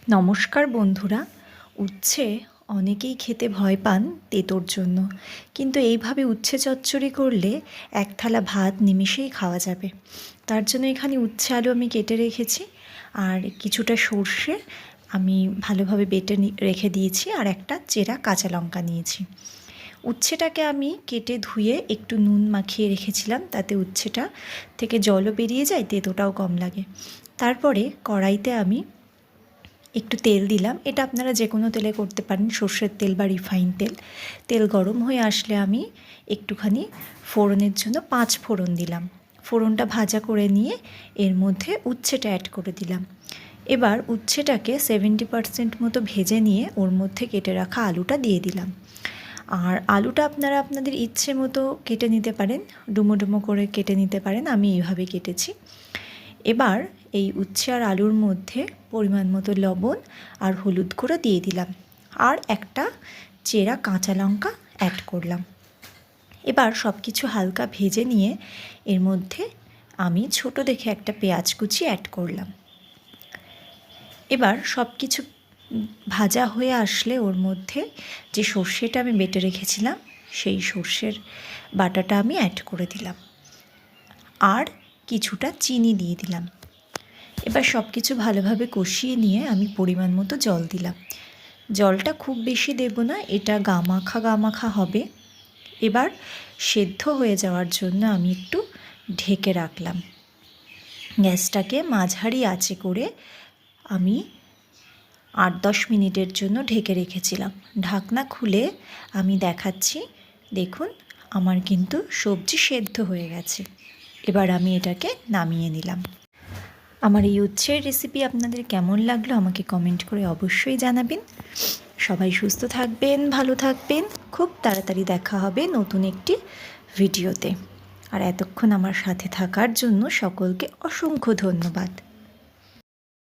নমস্কার বন্ধুরা। উচ্ছে অনেকেই খেতে ভয় পান তেঁতোর জন্য, কিন্তু এইভাবে উচ্ছে চচ্চড়ি করলে এক থালা ভাত নিমেষেই খাওয়া যাবে। তার জন্য এখানে উচ্ছে আলু আমি কেটে রেখেছি, আর কিছুটা সর্ষে আমি ভালোভাবে বেটে রেখে দিয়েছি, আর একটা চেরা কাঁচা লঙ্কা নিয়েছি। উচ্ছেটাকে আমি কেটে ধুয়ে একটু নুন মাখিয়ে রেখেছিলাম, তাতে উচ্ছেটা থেকে জলও বেরিয়ে যায়, তেঁতোটাও কম লাগে। তারপরে কড়াইতে আমি একটু তেল দিলাম, এটা আপনারা যে কোনো তেলে করতে পারেন, সর্ষের তেল বা রিফাইন তেল। তেল গরম হয়ে আসলে আমি একটুখানি ফোড়নের জন্য 5 ফোড়ন দিলাম। ফোড়নটা ভাজা করে নিয়ে এর মধ্যে উচ্ছেটা অ্যাড করে দিলাম। এবার উচ্ছেটাকে 70% মতো ভেজে নিয়ে ওর মধ্যে কেটে রাখা আলুটা দিয়ে দিলাম। আর আলুটা আপনারা আপনাদের ইচ্ছে মতো কেটে নিতে পারেন, ডুমো ডুমো করে কেটে নিতে পারেন, আমি এইভাবে কেটেছি। এবার এই উচ্ছে আর আলুর মধ্যে পরিমাণ মতো লবণ আর হলুদ গুঁড়ো দিয়ে দিলাম, আর একটা চেরা কাঁচা লঙ্কা অ্যাড করলাম। এবার সব কিছু হালকা ভেজে নিয়ে এর মধ্যে আমি ছোট দেখে একটা পেঁয়াজ কুচি অ্যাড করলাম। এবার সব কিছু ভাজা হয়ে আসলে ওর মধ্যে যে সর্ষেটা আমি বেটে রেখেছিলাম সেই সর্ষের বাটাটা আমি অ্যাড করে দিলাম, আর কিছুটা চিনি দিয়ে দিলাম। এবার সব কিছু ভালোভাবে কষিয়ে নিয়ে আমি পরিমাণ মতো জল দিলাম। জলটা খুব বেশি দেব না, এটা গামাখা গামাখা হবে। এবার সেদ্ধ হয়ে যাওয়ার জন্য আমি একটু ঢেকে রাখলাম। গ্যাসটাকে মাঝারি আঁচে করে আমি 8-10 মিনিটের জন্য ঢেকে রেখেছিলাম। ঢাকনা খুলে আমি দেখাচ্ছি, দেখুন আমার কিন্তু সবজি সেদ্ধ হয়ে গেছে। এবার আমি এটাকে নামিয়ে নিলাম। আমার এই উচ্ছের রেসিপি আপনাদের কেমন লাগলো আমাকে কমেন্ট করে অবশ্যই জানাবেন। সবাই সুস্থ থাকবেন, ভালো থাকবেন। খুব তাড়াতাড়ি দেখা হবে নতুন একটি ভিডিওতে। আর এতক্ষণ আমার সাথে থাকার জন্য সকলকে অসংখ্য ধন্যবাদ।